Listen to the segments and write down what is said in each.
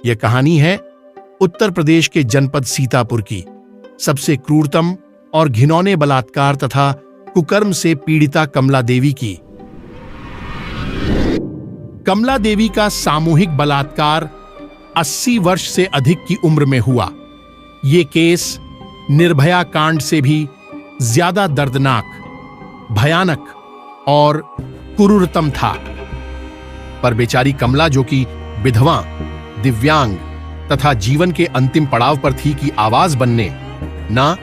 यह कहानी है उत्तर प्रदेश के जनपद सीतापुर की सबसे क्रूरतम और घिनौने बलात्कार तथा कुकर्म से पीड़िता कमला देवी की। कमला देवी का सामूहिक बलात्कार 80 वर्ष से अधिक की उम्र में हुआ। ये केस निर्भया कांड से भी ज्यादा दर्दनाक, भयानक और क्रूरतम था। पर बेचारी कमला, जो कि विधवा, दिव्यांग तथा जीवन के अंतिम पड़ाव पर थी, की आवाज बनने ना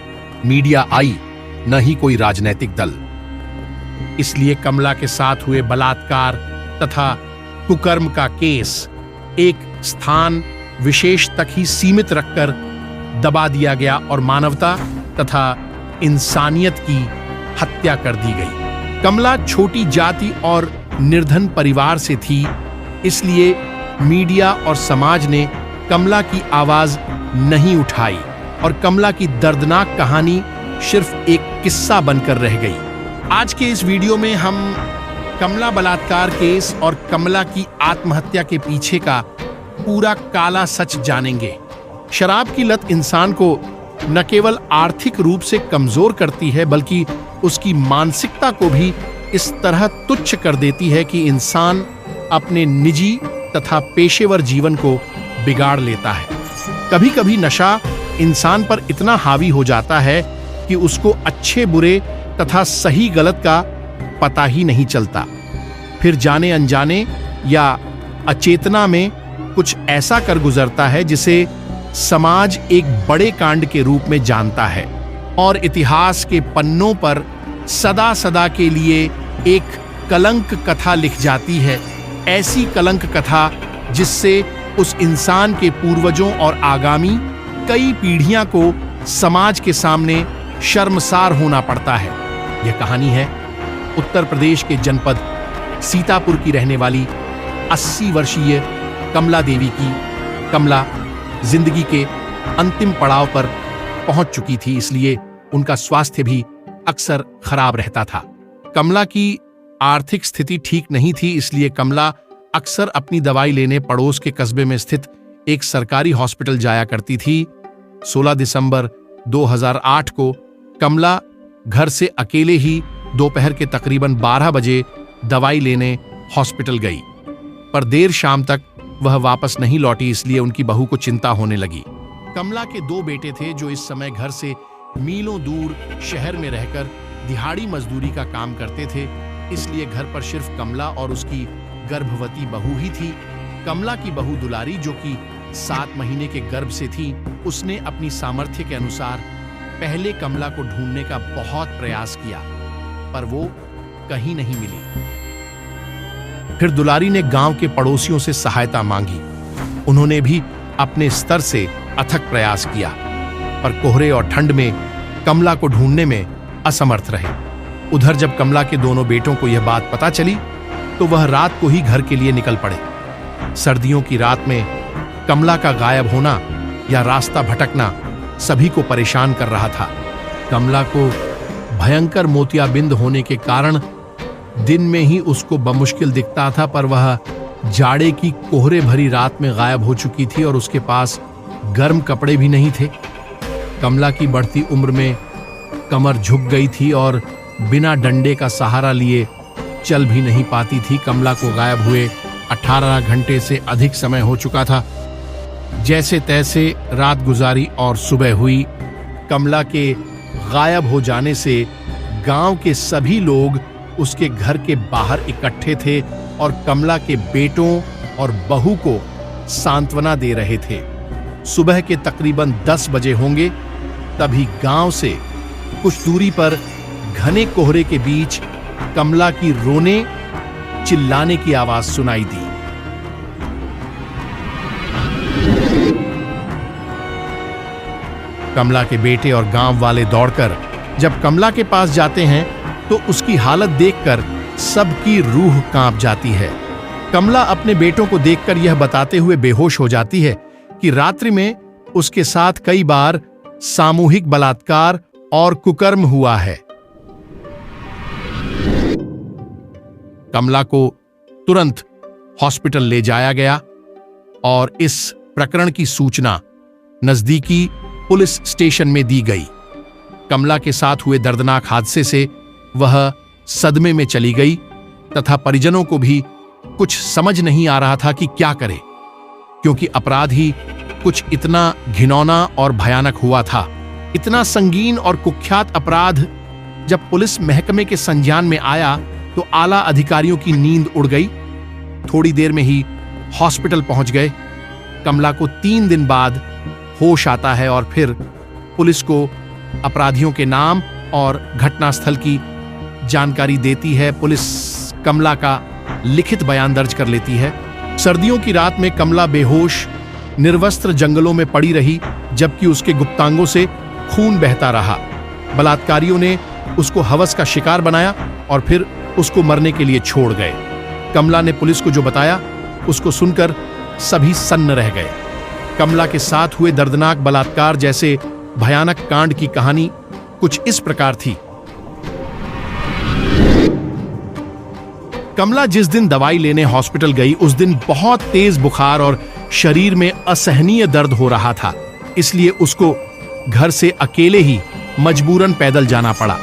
मीडिया आई, न ही कोई राजनैतिक दल। इसलिए कमला के साथ हुए बलात्कार तथा कुकर्म का केस एक स्थान विशेष तक ही सीमित रखकर दबा दिया गया और मानवता तथा इंसानियत की हत्या कर दी गई। कमला छोटी जाति और निर्धन परिवार से थी, इसलिए मीडिया और समाज ने कमला की आवाज नहीं उठाई और कमला की दर्दनाक कहानी सिर्फ एक किस्सा बनकर रह गई। आज के इस वीडियो में हम कमला बलात्कार केस और कमला की आत्महत्या के पीछे का पूरा काला सच जानेंगे। शराब की लत इंसान को न केवल आर्थिक रूप से कमजोर करती है, बल्कि उसकी मानसिकता को भी इस तरह तुच्छ कर देती है कि इंसान अपने निजी तथा पेशेवर जीवन को बिगाड़ लेता है। कभी कभी नशा इंसान पर इतना हावी हो जाता है कि उसको अच्छे बुरे तथा सही गलत का पता ही नहीं चलता। फिर जाने अनजाने या अचेतना में कुछ ऐसा कर गुजरता है जिसे समाज एक बड़े कांड के रूप में जानता है और इतिहास के पन्नों पर सदा सदा के लिए एक कलंक कथा लिख जाती है। ऐसी कलंक कथा जिससे उस इंसान के पूर्वजों और आगामी कई पीढ़ियां को समाज के सामने शर्मसार होना पड़ता है। यह कहानी है उत्तर प्रदेश के जनपद सीतापुर की रहने वाली 80 वर्षीय कमला देवी की। कमला जिंदगी के अंतिम पड़ाव पर पहुंच चुकी थी, इसलिए उनका स्वास्थ्य भी अक्सर खराब रहता था। कमला की आर्थिक स्थिति ठीक नहीं थी, इसलिए कमला अक्सर अपनी दवाई लेने पड़ोस के कस्बे में स्थित एक सरकारी हॉस्पिटल जाया करती थी। 16 दिसंबर 2008 को कमला घर से अकेले ही दोपहर के तकरीबन 12 बजे दवाई लेने हॉस्पिटल गई, पर देर शाम तक वह वापस नहीं लौटी, इसलिए उनकी बहू को चिंता होने लगी। कमला के 2 बेटे थे जो इस समय घर से मीलों दूर शहर में रहकर दिहाड़ी मजदूरी का काम करते थे, इसलिए घर पर सिर्फ कमला और उसकी गर्भवती बहू ही थी। कमला की बहू दुलारी, जो कि 7 महीने के गर्भ से थी, उसने अपनी सामर्थ्य के अनुसार पहले कमला को ढूंढने का बहुत प्रयास किया, पर वो कहीं नहीं मिली। फिर दुलारी ने गांव के पड़ोसियों से सहायता मांगी। उन्होंने भी अपने स्तर से अथक प्रयास किया, पर कोहरे और ठंड में कमला को ढूंढने में असमर्थ रहे। उधर जब कमला के दोनों बेटों को यह बात पता चली तो वह रात को ही घर के लिए निकल पड़े। सर्दियों की रात में कमला का गायब होना या रास्ता भटकना सभी को परेशान कर रहा था। कमला को भयंकर मोतियाबिंद होने के कारण दिन में ही उसको बमुश्किल दिखता था, पर वह जाड़े की कोहरे भरी रात में गायब हो चुकी थी और उसके पास गर्म कपड़े भी नहीं थे। कमला की बढ़ती उम्र में कमर झुक गई थी और बिना डंडे का सहारा लिए चल भी नहीं पाती थी। कमला को गायब हुए 18 घंटे से अधिक समय हो चुका था। जैसे तैसे रात गुजारी और सुबह हुई। कमला के गायब हो जाने से गांव के सभी लोग उसके घर के बाहर इकट्ठे थे और कमला के बेटों और बहू को सांत्वना दे रहे थे। सुबह के तकरीबन 10 बजे होंगे, तभी गांव से कुछ दूरी पर घने कोहरे के बीच कमला की रोने चिल्लाने की आवाज सुनाई दी। कमला के बेटे और गांव वाले दौड़कर जब कमला के पास जाते हैं तो उसकी हालत देखकर सबकी रूह कांप जाती है। कमला अपने बेटों को देखकर यह बताते हुए बेहोश हो जाती है कि रात्रि में उसके साथ कई बार सामूहिक बलात्कार और कुकर्म हुआ है। कमला को तुरंत हॉस्पिटल ले जाया गया और इस प्रकरण की सूचना नजदीकी पुलिस स्टेशन में दी गई। कमला के साथ हुए दर्दनाक हादसे से वह सदमे में चली गई तथा परिजनों को भी कुछ समझ नहीं आ रहा था कि क्या करे, क्योंकि अपराध ही कुछ इतना घिनौना और भयानक हुआ था। इतना संगीन और कुख्यात अपराध जब पुलिस महकमे के संज्ञान में आया तो आला अधिकारियों की नींद उड़ गई। थोड़ी देर में ही हॉस्पिटल पहुंच गए। कमला को 3 दिन बाद होश आता है और फिर पुलिस को अपराधियों के नाम और घटनास्थल की जानकारी देती है। पुलिस कमला का लिखित बयान दर्ज कर लेती है। सर्दियों की रात में कमला बेहोश निर्वस्त्र जंगलों में पड़ी रही, जबकि उसके गुप्तांगों से खून बहता रहा। बलात्कारियों ने उसको हवस का शिकार बनाया और फिर उसको मरने के लिए छोड़ गए। कमला ने पुलिस को जो बताया उसको सुनकर सभी सन्न रह गए। कमला के साथ हुए दर्दनाक बलात्कार जैसे भयानक कांड की कहानी कुछ इस प्रकार थी। कमला जिस दिन दवाई लेने हॉस्पिटल गई उस दिन बहुत तेज बुखार और शरीर में असहनीय दर्द हो रहा था, इसलिए उसको घर से अकेले ही मजबूरन पैदल जाना पड़ा।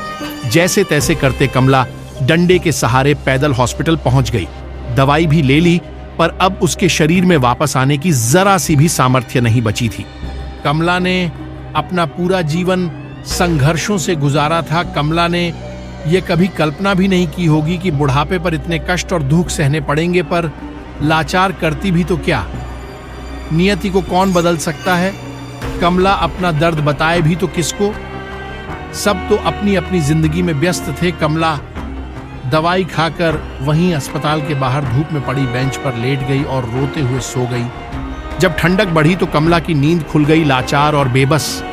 जैसे तैसे करते कमला डंडे के सहारे पैदल हॉस्पिटल पहुंच गई। दवाई भी ले ली, पर अब उसके शरीर में वापस आने की जरा सी भी सामर्थ्य नहीं बची थी। कमला ने अपना पूरा जीवन संघर्षों से गुजारा था। कमला ने यह कभी कल्पना भी नहीं की होगी कि बुढ़ापे पर इतने कष्ट और दुख सहने पड़ेंगे, पर लाचार करती भी तो क्या। नियति को कौन बदल सकता है। कमला अपना दर्द बताए भी तो किसको। सब तो अपनी अपनी जिंदगी में व्यस्त थे। कमला दवाई खाकर वहीं अस्पताल के बाहर धूप में पड़ी बेंच पर लेट गई और रोते हुए सो गई। जब ठंडक बढ़ी तो कमला की नींद खुल गई। लाचार और बेबस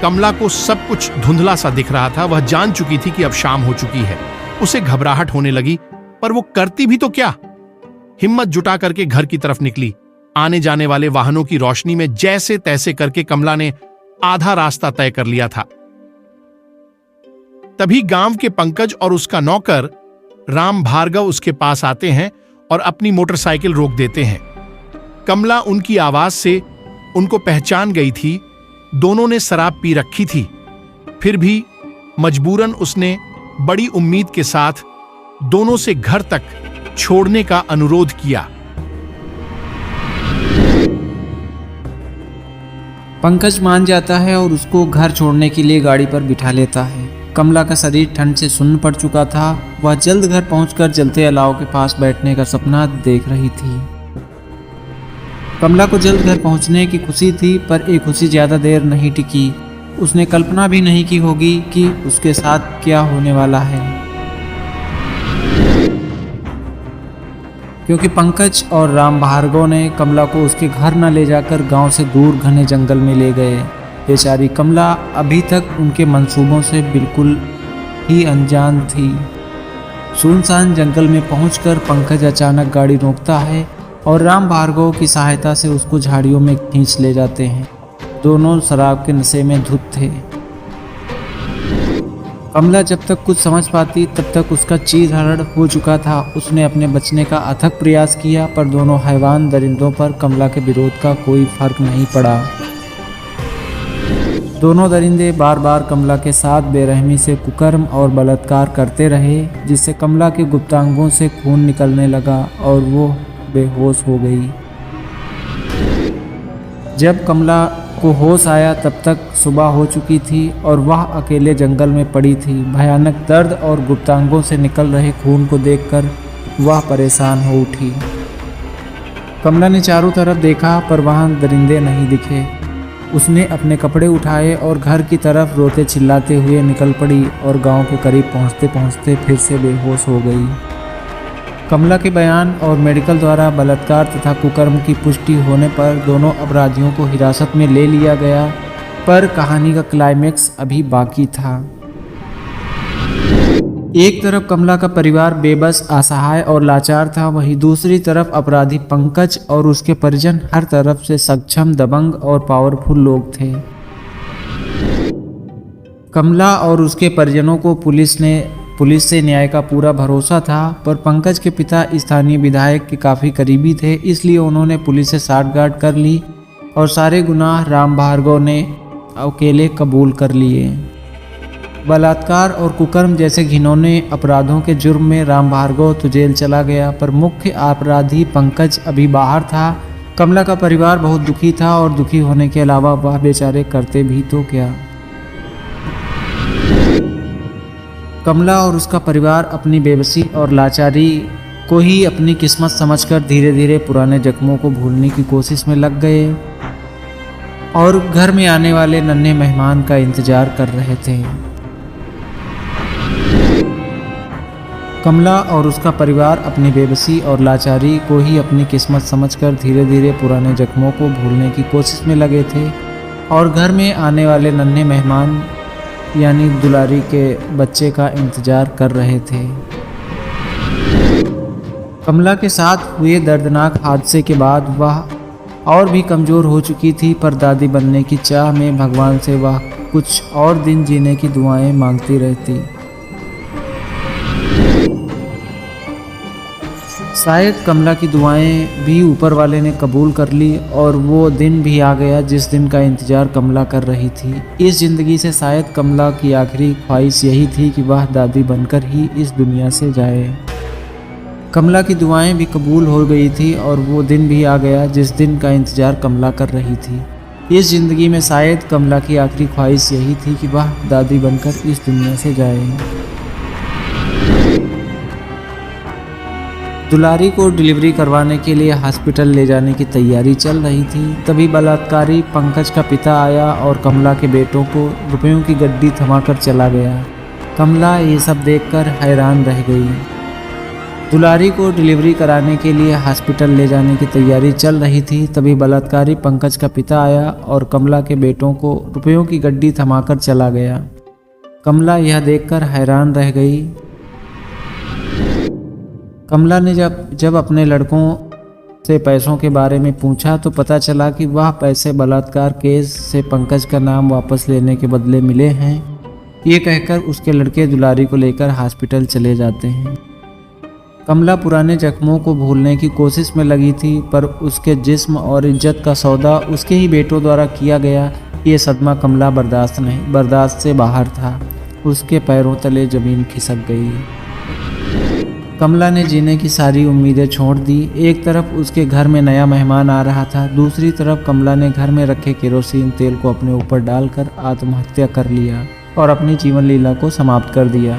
कमला को सब कुछ धुंधला सा दिख रहा था। वह जान चुकी थी कि अब शाम हो चुकी है। उसे घबराहट होने लगी, पर वो करती भी तो क्या। हिम्मत जुटा करके घर की तरफ निकली। आने जाने वाले वाहनों की रोशनी में जैसे तैसे करके कमला ने आधा रास्ता तय कर लिया था। तभी गांव के पंकज और उसका नौकर राम भार्गव उसके पास आते हैं और अपनी मोटरसाइकिल रोक देते हैं। कमला उनकी आवाज से उनको पहचान गई थी। दोनों ने शराब पी रखी थी, फिर भी मजबूरन उसने बड़ी उम्मीद के साथ दोनों से घर तक छोड़ने का अनुरोध किया। पंकज मान जाता है और उसको घर छोड़ने के लिए गाड़ी पर बिठा लेता है। कमला का शरीर ठंड से सुन्न पड़ चुका था। वह जल्द घर पहुंचकर जलते अलाव के पास बैठने का सपना देख रही थी। कमला को जल्द घर पहुंचने की खुशी थी, पर एक खुशी ज़्यादा देर नहीं टिकी। उसने कल्पना भी नहीं की होगी कि उसके साथ क्या होने वाला है, क्योंकि पंकज और राम भार्गव ने कमला को उसके घर न ले जाकर गांव से दूर घने जंगल में ले गए। बेचारी कमला अभी तक उनके मंसूबों से बिल्कुल ही अनजान थी। सुनसान जंगल में पहुंचकर पंकज अचानक गाड़ी रोकता है और राम भार्गव की सहायता से उसको झाड़ियों में खींच ले जाते हैं। दोनों शराब के नशे में धुत थे। कमला जब तक कुछ समझ पाती तब तक उसका चीर हरण हो चुका था। उसने अपने बचने का अथक प्रयास किया, पर दोनों हैवान दरिंदों पर कमला के विरोध का कोई फर्क नहीं पड़ा। दोनों दरिंदे बार बार कमला के साथ बेरहमी से कुकर्म और बलात्कार करते रहे, जिससे कमला के गुप्तांगों से खून निकलने लगा और वो बेहोश हो गई। जब कमला को होश आया तब तक सुबह हो चुकी थी और वह अकेले जंगल में पड़ी थी। भयानक दर्द और गुप्तांगों से निकल रहे खून को देखकर वह परेशान हो उठी। कमला ने चारों तरफ देखा, पर वहाँ दरिंदे नहीं दिखे। उसने अपने कपड़े उठाए और घर की तरफ रोते चिल्लाते हुए निकल पड़ी और गांव के करीब पहुंचते पहुंचते फिर से बेहोश हो गई। कमला के बयान और मेडिकल द्वारा बलात्कार तथा कुकर्म की पुष्टि होने पर दोनों अपराधियों को हिरासत में ले लिया गया, पर कहानी का क्लाइमेक्स अभी बाकी था। एक तरफ कमला का परिवार बेबस, असहाय और लाचार था, वहीं दूसरी तरफ अपराधी पंकज और उसके परिजन हर तरफ से सक्षम, दबंग और पावरफुल लोग थे। कमला और उसके परिजनों को पुलिस से न्याय का पूरा भरोसा था, पर पंकज के पिता स्थानीय विधायक के काफ़ी करीबी थे, इसलिए उन्होंने पुलिस से साठगांठ कर ली और सारे गुनाह राम भार्गव ने अकेले कबूल कर लिए। बलात्कार और कुकर्म जैसे घिनौने अपराधों के जुर्म में राम भार्गव तो जेल चला गया, पर मुख्य अपराधी पंकज अभी बाहर था। कमला का परिवार बहुत दुखी था और दुखी होने के अलावा वह बेचारे करते भी तो क्या। कमला और उसका परिवार अपनी बेबसी और लाचारी को ही अपनी किस्मत समझकर धीरे धीरे पुराने जख्मों को भूलने की कोशिश में लग गए और घर में आने वाले नन्हे मेहमान का इंतजार कर रहे थे। कमला और उसका परिवार अपनी बेबसी और लाचारी को ही अपनी किस्मत समझकर धीरे धीरे पुराने जख्मों को भूलने की कोशिश में लगे थे और घर में आने वाले नन्हे मेहमान यानी दुलारी के बच्चे का इंतजार कर रहे थे। कमला के साथ हुए दर्दनाक हादसे के बाद वह और भी कमज़ोर हो चुकी थी, पर दादी बनने की चाह में भगवान से वह कुछ और दिन जीने की दुआएं मांगती रहती। शायद कमला की दुआएं भी ऊपर वाले ने कबूल कर ली और वो दिन भी आ गया जिस दिन का इंतजार कमला कर रही थी। इस ज़िंदगी से शायद कमला की आखिरी ख्वाहिश यही थी कि वह दादी बनकर ही इस दुनिया से जाए। कमला की दुआएं भी कबूल हो गई थी और वो दिन भी आ गया जिस दिन का इंतजार कमला कर रही थी। इस ज़िंदगी में शायद कमला की आखिरी ख्वाहिश यही थी कि वह दादी बनकर इस दुनिया से जाए। दुलारी को डिलीवरी करवाने के लिए हॉस्पिटल ले जाने की तैयारी चल रही थी। तभी बलात्कारी पंकज का पिता आया और कमला के बेटों को रुपयों की गड्डी थमाकर चला गया। कमला ये सब देखकर हैरान रह गई। दुलारी को डिलीवरी कराने के लिए हॉस्पिटल ले जाने की तैयारी चल रही थी। तभी बलात्कारी पंकज का पिता आया और कमला के बेटों को रुपयों की गड्डी थमाकर चला गया। कमला यह देखकर हैरान रह गई। कमला ने जब अपने लड़कों से पैसों के बारे में पूछा तो पता चला कि वह पैसे बलात्कार केस से पंकज का नाम वापस लेने के बदले मिले हैं। ये कहकर उसके लड़के दुलारी को लेकर हॉस्पिटल चले जाते हैं। कमला पुराने जख्मों को भूलने की कोशिश में लगी थी, पर उसके जिस्म और इज्जत का सौदा उसके ही बेटों द्वारा किया गया। ये सदमा कमला बर्दाश्त से बाहर था। उसके पैरों तले ज़मीन खिसक गई। कमला ने जीने की सारी उम्मीदें छोड़ दी। एक तरफ उसके घर में नया मेहमान आ रहा था, दूसरी तरफ कमला ने घर में रखे केरोसिन तेल को अपने ऊपर डालकर आत्महत्या कर लिया और अपनी जीवन लीला को समाप्त कर दिया।